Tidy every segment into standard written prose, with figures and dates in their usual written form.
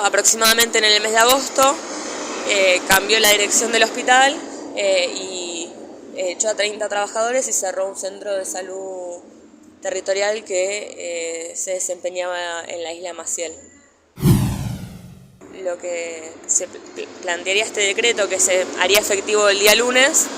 Aproximadamente en el mes de agosto cambió la dirección del hospital y echó a 30 trabajadores y cerró un centro de salud territorial que se desempeñaba en la isla Maciel. Lo que se plantearía este decreto, que se haría efectivo el día lunes,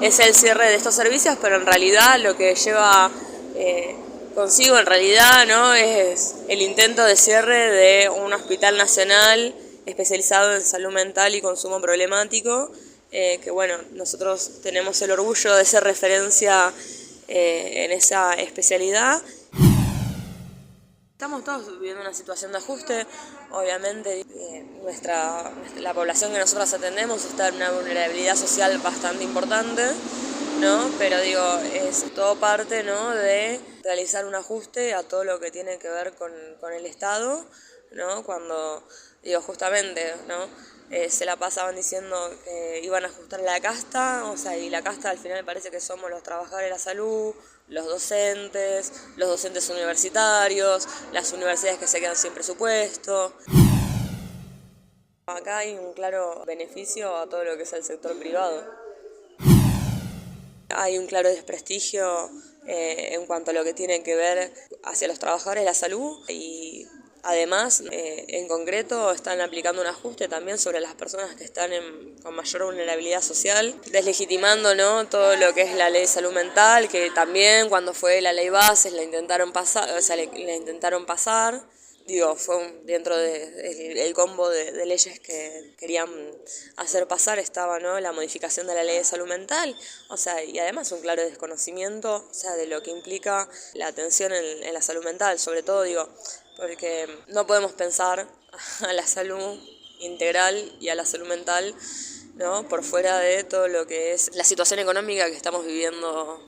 es el cierre de estos servicios, pero en realidad lo que lleva consigo en realidad, ¿no?, es el intento de cierre de un hospital nacional especializado en salud mental y consumo problemático, que bueno, nosotros tenemos el orgullo de ser referencia en esa especialidad. Estamos todos viviendo una situación de ajuste, obviamente la población que nosotros atendemos está en una vulnerabilidad social bastante importante, ¿no? Pero digo, es todo parte, ¿no?, de realizar un ajuste a todo lo que tiene que ver con el Estado, ¿no? Cuando, digo, justamente, ¿no?, se la pasaban diciendo que iban a ajustar la casta, o sea, y la casta al final parece que somos los trabajadores de la salud, los docentes universitarios, las universidades que se quedan sin presupuesto. Acá hay un claro beneficio a todo lo que es el sector privado. Hay un claro desprestigio en cuanto a lo que tiene que ver hacia los trabajadores de la salud y además, en concreto, están aplicando un ajuste también sobre las personas que están con mayor vulnerabilidad social, deslegitimando, ¿no?, todo lo que es la ley de salud mental, que también cuando fue la ley bases la intentaron pasar. Digo, fue dentro del combo de leyes que querían hacer pasar estaba, ¿no?, la modificación de la ley de salud mental, o sea, y además un claro desconocimiento, o sea, de lo que implica la atención en la salud mental, sobre todo, digo, porque no podemos pensar a la salud integral y a la salud mental, ¿no?, por fuera de todo lo que es la situación económica que estamos viviendo.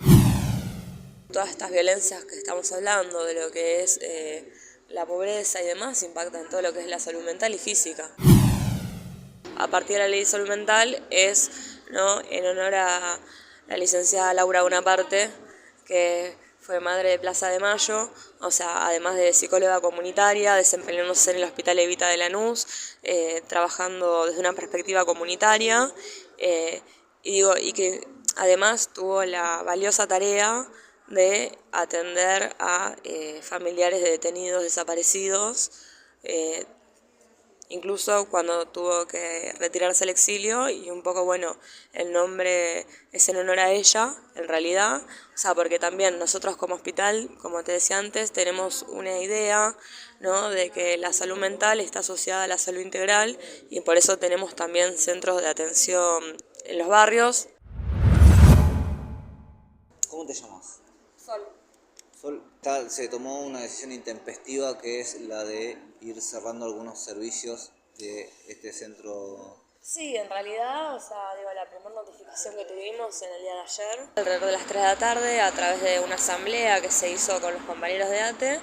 Todas estas violencias que estamos hablando, de lo que es la pobreza y demás, impactan en todo lo que es la salud mental y física. A partir de la ley de salud mental es, ¿no?, en honor a la licenciada Laura Bonaparte, que fue madre de Plaza de Mayo, o sea, además de psicóloga comunitaria, desempeñándose en el Hospital Evita de Lanús, trabajando desde una perspectiva comunitaria, y que además tuvo la valiosa tarea de atender a familiares de detenidos desaparecidos, incluso cuando tuvo que retirarse al exilio, y un poco, bueno, el nombre es en honor a ella, en realidad, o sea, porque también nosotros como hospital, como te decía antes, tenemos una idea, ¿no?, de que la salud mental está asociada a la salud integral, y por eso tenemos también centros de atención en los barrios. ¿Cómo te llamas? Sol. Se tomó una decisión intempestiva que es la de ir cerrando algunos servicios de este centro. Sí, en realidad, o sea, digo, la primera notificación que tuvimos en el día de ayer, alrededor de las 3 de la tarde, a través de una asamblea que se hizo con los compañeros de ATE,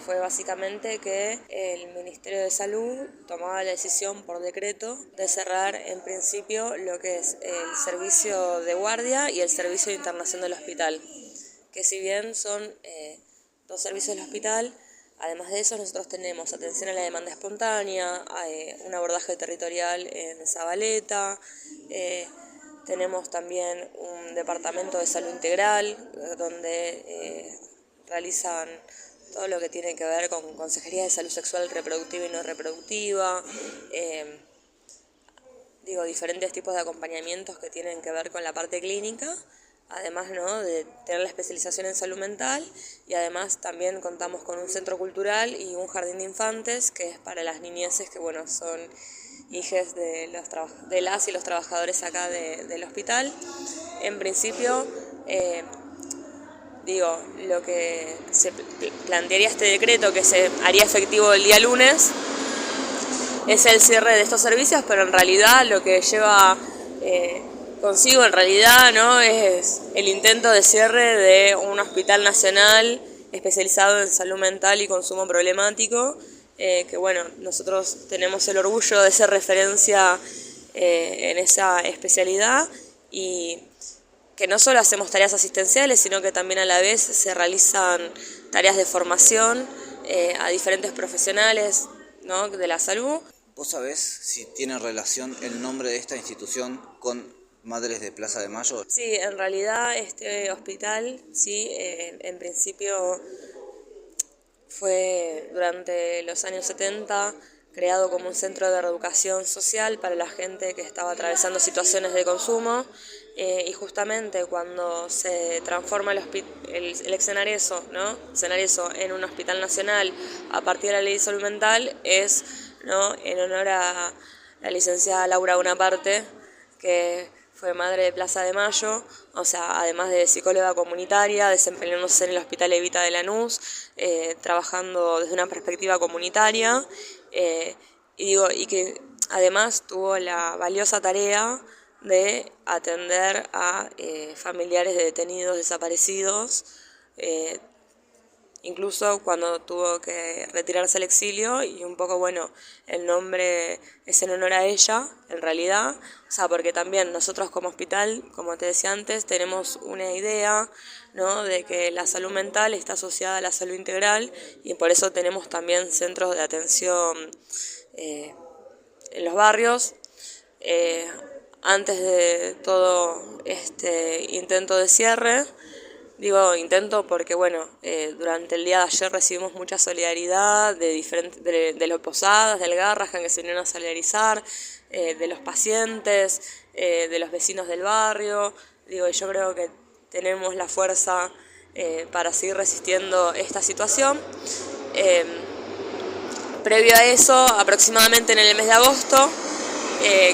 fue básicamente que el Ministerio de Salud tomaba la decisión por decreto de cerrar en principio lo que es el servicio de guardia y el servicio de internación del hospital, que si bien son dos servicios del hospital, además de eso nosotros tenemos atención a la demanda espontánea, un abordaje territorial en Zabaleta, tenemos también un departamento de salud integral donde realizan todo lo que tiene que ver con consejería de salud sexual reproductiva y no reproductiva, diferentes tipos de acompañamientos que tienen que ver con la parte clínica, además, ¿no?, de tener la especialización en salud mental, y además también contamos con un centro cultural y un jardín de infantes que es para las niñeces que, bueno, son hijes de las y los trabajadores acá del hospital. En principio, lo que se plantearía este decreto, que se haría efectivo el día lunes, es el cierre de estos servicios, pero en realidad lo que lleva consigo en realidad, ¿no?, es el intento de cierre de un hospital nacional especializado en salud mental y consumo problemático, que bueno, nosotros tenemos el orgullo de ser referencia en esa especialidad, y que no solo hacemos tareas asistenciales, sino que también a la vez se realizan tareas de formación a diferentes profesionales ¿no? de la salud. ¿Vos sabés si tiene relación el nombre de esta institución con Madres de Plaza de Mayo? Sí, en realidad este hospital, sí, en principio fue durante los años 70 creado como un centro de reeducación social para la gente que estaba atravesando situaciones de consumo, y justamente cuando se transforma el Exenareso, ¿no? Exenareso en un hospital nacional a partir de la ley de salud mental es, ¿no? en honor a la licenciada Laura Bonaparte, que fue madre de Plaza de Mayo, o sea, además de psicóloga comunitaria, desempeñándose en el Hospital Evita de Lanús, trabajando desde una perspectiva comunitaria, y que además tuvo la valiosa tarea de atender a familiares de detenidos desaparecidos, incluso cuando tuvo que retirarse al exilio, y un poco, bueno, el nombre es en honor a ella, en realidad, o sea, porque también nosotros como hospital, como te decía antes, tenemos una idea, ¿no? de que la salud mental está asociada a la salud integral, y por eso tenemos también centros de atención en los barrios. Antes de todo este intento de cierre, digo intento porque, bueno, durante el día de ayer recibimos mucha solidaridad de los Posadas, del Garrahan, que se vinieron a solidarizar, de los pacientes, de los vecinos del barrio. Digo, yo creo que tenemos la fuerza para seguir resistiendo esta situación. Previo a eso, aproximadamente en el mes de agosto,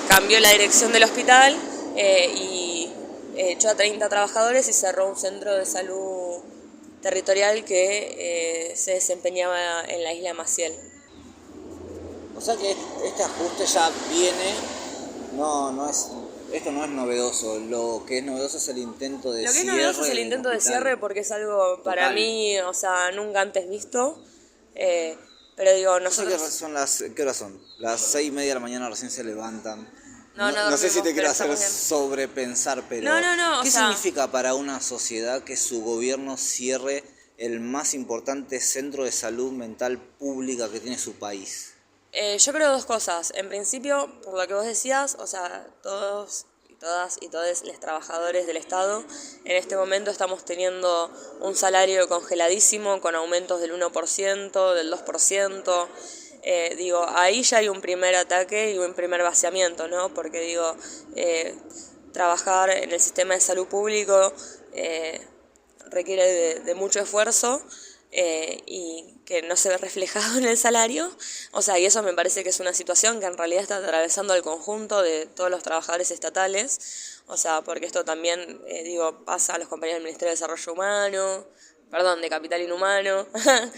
cambió la dirección del hospital y echó a 30 trabajadores y cerró un centro de salud territorial que se desempeñaba en la isla Maciel. O sea que este ajuste ya viene, esto no es novedoso, lo que es novedoso es el intento de cierre. Lo que es novedoso es el intento de cierre porque es algo para total. mí, o sea, nunca antes visto. Pero digo, nosotros... ¿Qué horas son? Las 6:30 de la mañana recién se levantan. No sé si te quiero hacer estamos bien. sobrepensar, pero No, ¿qué significa para una sociedad que su gobierno cierre el más importante centro de salud mental pública que tiene su país? Yo creo dos cosas. En principio, por lo que vos decías, o sea, todos y todas y todos los trabajadores del Estado, en este momento estamos teniendo un salario congeladísimo con aumentos del 1%, del 2%. Digo, ahí ya hay un primer ataque y un primer vaciamiento, ¿no? Porque digo, trabajar en el sistema de salud público requiere de mucho esfuerzo, y que no se ve reflejado en el salario, o sea, y eso me parece que es una situación que en realidad está atravesando el conjunto de todos los trabajadores estatales, o sea, porque esto también, pasa a los compañeros del Ministerio de Desarrollo Humano, de Capital Inhumano.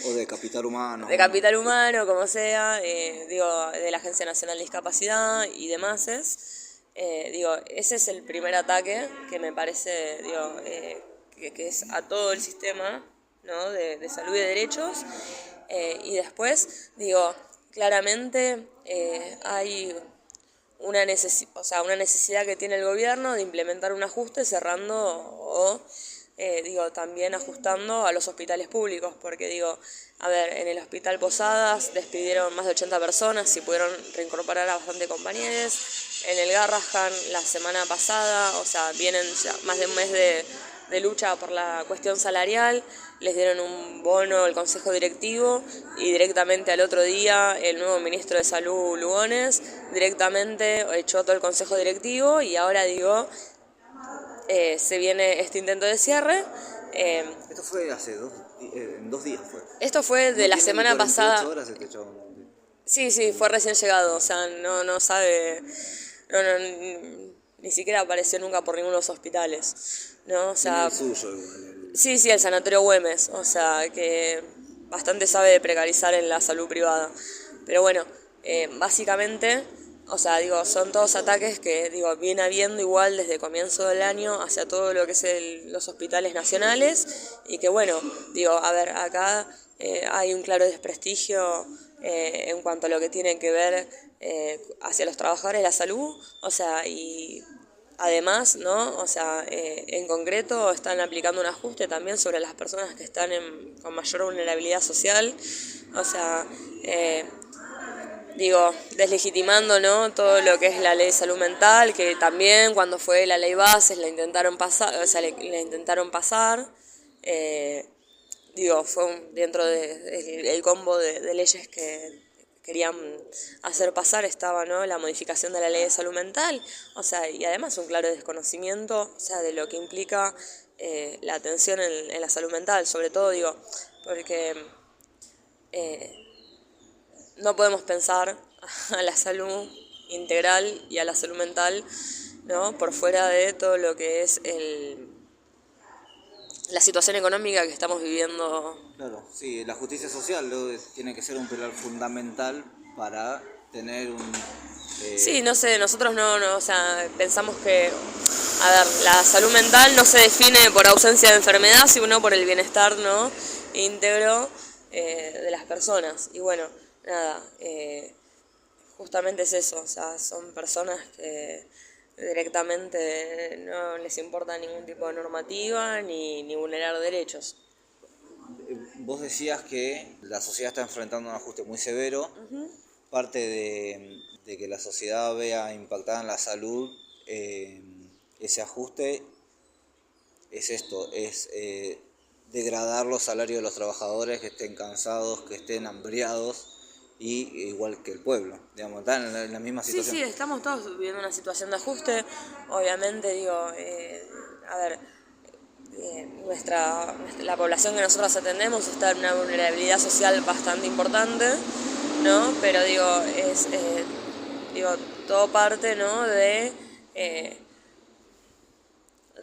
O de Capital Humano. De Capital Humano, como sea, de la Agencia Nacional de Discapacidad y demás. Ese es el primer ataque que me parece, que es a todo el sistema, ¿no? de salud y de derechos. Y después, claramente hay una necesidad que tiene el gobierno de implementar un ajuste cerrando o también ajustando a los hospitales públicos, porque en el Hospital Posadas despidieron más de 80 personas y pudieron reincorporar a bastante compañeros. En el Garrahan la semana pasada, vienen ya más de un mes de lucha por la cuestión salarial, les dieron un bono al consejo directivo y directamente al otro día el nuevo ministro de Salud, Lugones, directamente echó a todo el consejo directivo y ahora se viene este intento de cierre. Esto fue hace 2 días fue. Esto fue de la semana pasada. Horas este chabón. Sí, fue recién llegado, no sabe, ni siquiera apareció nunca por ninguno de los hospitales, ¿no? El suyo igual. Sí, el Sanatorio Güemes, que bastante sabe de precarizar en la salud privada. Pero bueno, básicamente, son todos ataques que, viene habiendo igual desde comienzo del año hacia todo lo que es los hospitales nacionales y que, acá hay un claro desprestigio en cuanto a lo que tiene que ver hacia los trabajadores de la salud, y además, ¿no? En concreto están aplicando un ajuste también sobre las personas que están con mayor vulnerabilidad social, deslegitimando, ¿no?, todo lo que es la ley de salud mental, que también cuando fue la ley bases la intentaron pasar, la intentaron pasar, fue dentro del combo de leyes que querían hacer pasar estaba, ¿no?, la modificación de la ley de salud mental, y además un claro desconocimiento, de lo que implica la atención en la salud mental, sobre todo, porque no podemos pensar a la salud integral y a la salud mental, ¿no?, por fuera de todo lo que es la situación económica que estamos viviendo. Claro, sí, la justicia social tiene que ser un pilar fundamental para tener un... Sí, no sé, nosotros no, pensamos que, la salud mental no se define por ausencia de enfermedad, sino por el bienestar, ¿no?, íntegro de las personas. Y bueno, nada, justamente es eso, son personas que directamente no les importa ningún tipo de normativa ni vulnerar derechos. Vos decías que la sociedad está enfrentando un ajuste muy severo. Uh-huh. Parte de que la sociedad vea impactada en la salud ese ajuste es esto, es degradar los salarios de los trabajadores, que estén cansados, que estén hambriados, y igual que el pueblo, digamos, están en la misma situación. Sí, estamos todos viviendo una situación de ajuste, obviamente, la población que nosotros atendemos está en una vulnerabilidad social bastante importante, ¿no? Pero todo parte, ¿no?, de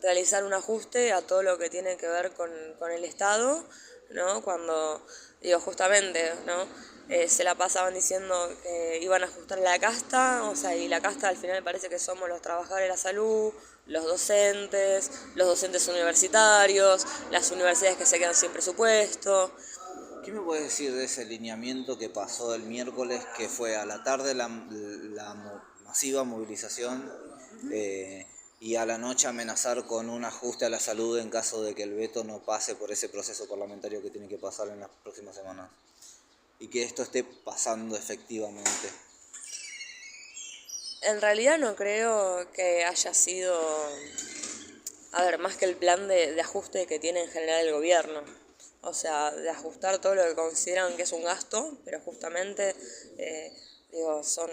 realizar un ajuste a todo lo que tiene que ver con el Estado, ¿no? Cuando, justamente, ¿no?, se la pasaban diciendo que iban a ajustar la casta, y la casta al final parece que somos los trabajadores de la salud, los docentes universitarios, las universidades que se quedan sin presupuesto. ¿Qué me puedes decir de ese lineamiento que pasó el miércoles, que fue a la tarde la masiva movilización y a la noche amenazar con un ajuste a la salud en caso de que el veto no pase por ese proceso parlamentario que tiene que pasar en las próximas semanas? Y que esto esté pasando efectivamente. En realidad no creo que haya sido, más que el plan de ajuste que tiene en general el gobierno. De ajustar todo lo que consideran que es un gasto, pero justamente, son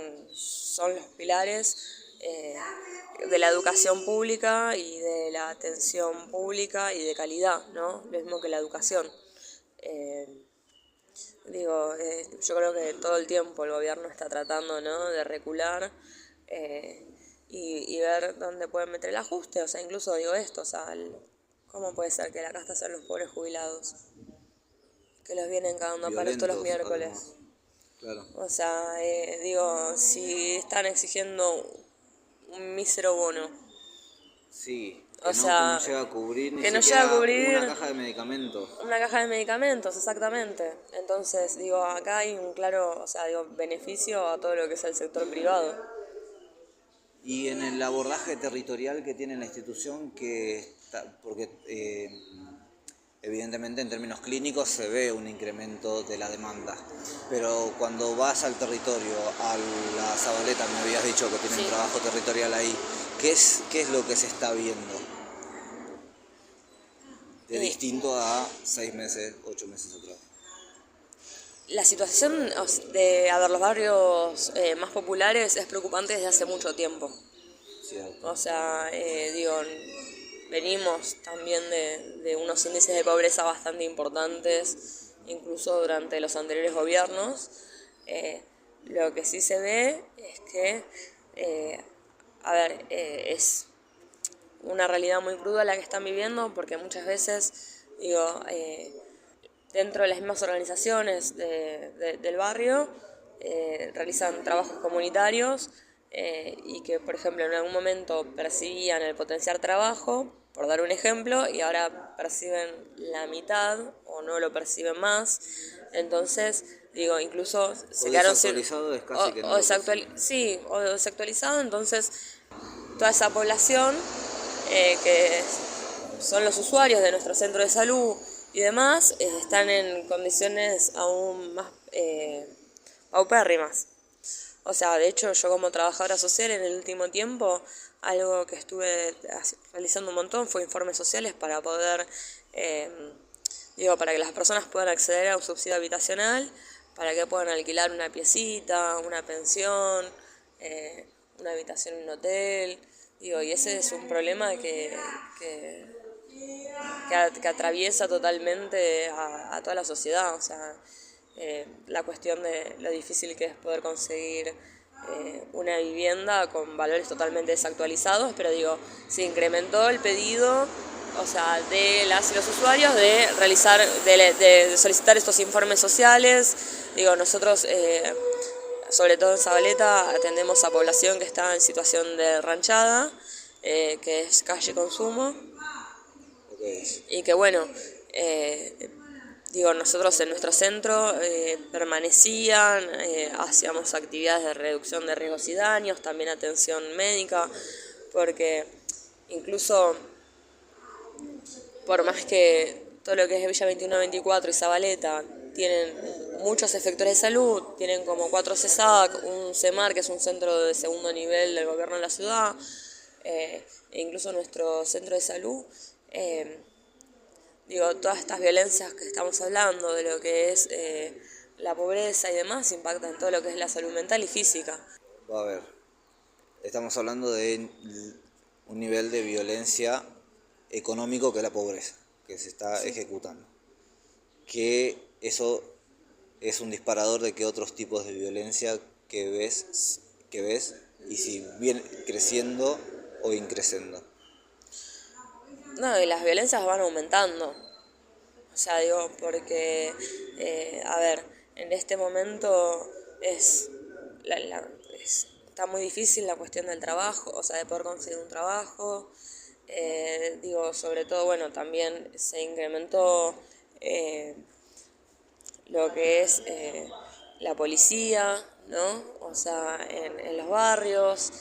los pilares de la educación pública y de la atención pública y de calidad, ¿no? Lo mismo que la educación. Yo creo que todo el tiempo el gobierno está tratando, ¿no?, de recular y ver dónde pueden meter el ajuste. Incluso ¿cómo puede ser que la casta sean los pobres jubilados? Que los vienen cagando a palos todos los miércoles. Claro. Si están exigiendo un mísero bono. Sí. Que no llega a cubrir ni siquiera una caja de medicamentos. Una caja de medicamentos, exactamente. Entonces, acá hay un claro, beneficio a todo lo que es el sector privado. Y en el abordaje territorial que tiene la institución, porque evidentemente en términos clínicos se ve un incremento de la demanda, pero cuando vas al territorio, a la Zabaleta, me habías dicho que tienen trabajo territorial ahí, ¿qué es lo que se está viendo? De distinto a 6 meses, 8 meses atrás. La situación de los barrios más populares es preocupante desde hace mucho tiempo. Cierto. Venimos también de unos índices de pobreza bastante importantes, incluso durante los anteriores gobiernos. Lo que sí se ve es que, es una realidad muy cruda la que están viviendo, porque muchas veces, dentro de las mismas organizaciones del barrio, realizan trabajos comunitarios y que, por ejemplo, en algún momento percibían el potenciar trabajo, por dar un ejemplo, y ahora perciben la mitad o no lo perciben más. Entonces, incluso se quedaron desactualizado, es casi que no. O desactualizado. Entonces, toda esa población que son los usuarios de nuestro centro de salud y demás, están en condiciones aún más paupérrimas. O sea, de hecho yo como trabajadora social en el último tiempo, algo que estuve realizando un montón fue informes sociales para poder, para que las personas puedan acceder a un subsidio habitacional, para que puedan alquilar una piecita, una pensión, una habitación en un hotel. Y ese es un problema que atraviesa totalmente a toda la sociedad. O sea, la cuestión de lo difícil que es poder conseguir una vivienda con valores totalmente desactualizados, pero se incrementó el pedido, o sea, de las y los usuarios de realizar, de solicitar estos informes sociales. Nosotros, sobre todo en Zabaleta, atendemos a población que está en situación de ranchada, que es calle Consumo, y que nosotros en nuestro centro permanecían, hacíamos actividades de reducción de riesgos y daños, también atención médica, porque incluso por más que todo lo que es Villa 21-24 y Zabaleta tienen muchos efectores de salud, tienen como 4 CESAC, un CEMAR, que es un centro de segundo nivel del gobierno de la ciudad, e incluso nuestro centro de salud, todas estas violencias que estamos hablando, de lo que es la pobreza y demás, impactan en todo lo que es la salud mental y física. A ver, estamos hablando de un nivel de violencia económico que es la pobreza, que se está ejecutando. Que eso es un disparador de que otros tipos de violencia que ves y si viene creciendo o increciendo. No, y las violencias van aumentando. O sea, porque, en este momento está muy difícil la cuestión del trabajo, o sea, de poder conseguir un trabajo. Sobre todo, también se incrementó lo que es la policía, ¿no? O sea, en los barrios.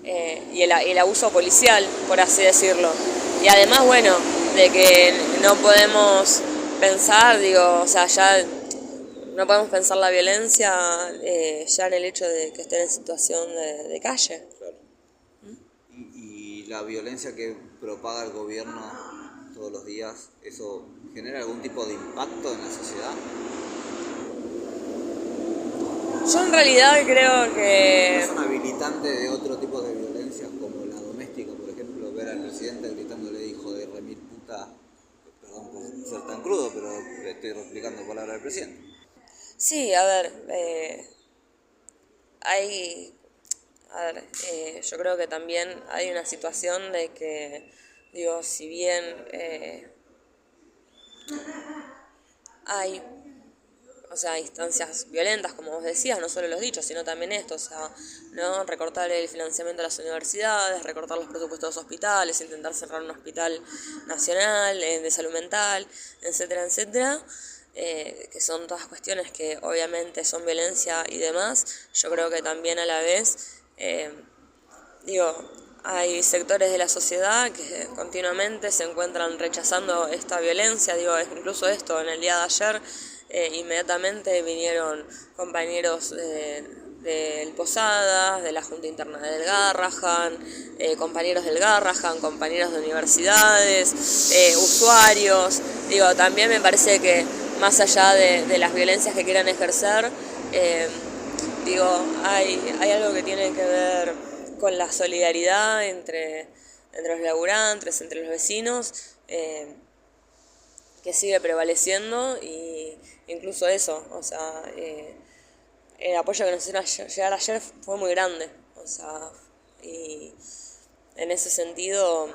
Y el abuso policial, por así decirlo. Y además, de que no podemos pensar, ya no podemos pensar la violencia ya en el hecho de que estén en situación de calle. Claro. Y la violencia que propaga el gobierno todos los días, ¿eso genera algún tipo de impacto en la sociedad? Yo en realidad creo que... ¿Es un habilitante de otro tipo de violencia, como la doméstica, por ejemplo, ver al presidente gritándole hijo de remil puta? Perdón por ser tan crudo, pero le estoy replicando palabras del presidente. Sí, yo creo que también hay una situación de que, si bien hay, o sea, instancias violentas, como vos decías, no solo los dichos, sino también esto, o sea, ¿no? Recortar el financiamiento de las universidades, recortar los presupuestos de los hospitales, intentar cerrar un hospital nacional de salud mental, etcétera, etcétera. Que son todas cuestiones que obviamente son violencia y demás. Yo creo que también a la vez, hay sectores de la sociedad que continuamente se encuentran rechazando esta violencia. Incluso esto, en el día de ayer, inmediatamente vinieron compañeros del Posadas, de la Junta Interna del Garrahan, compañeros del Garrahan, compañeros de universidades, usuarios. También me parece que más allá de las violencias que quieran ejercer, hay algo que tiene que ver con la solidaridad entre los laburantes, entre los vecinos, que sigue prevaleciendo, y incluso eso, o sea, el apoyo que nos hicieron llegar ayer fue muy grande, o sea, y en ese sentido,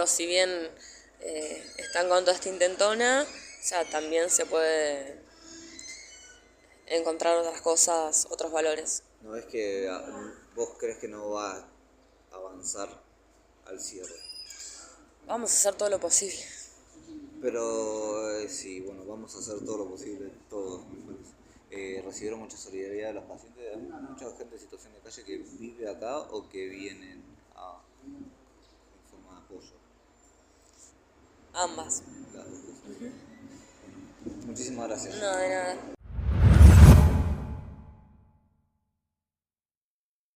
si bien están con toda esta intentona, o sea, también se puede encontrar otras cosas, otros valores. ¿No es que vos crees que no va a avanzar al cierre? Vamos a hacer todo lo posible. Pero sí, vamos a hacer todo lo posible, todos, me parece. Recibieron mucha solidaridad de los pacientes, hay mucha gente en situación de calle que vive acá o que vienen en forma de apoyo. Ambas. Las dos cosas. Muchísimas gracias. No, de nada.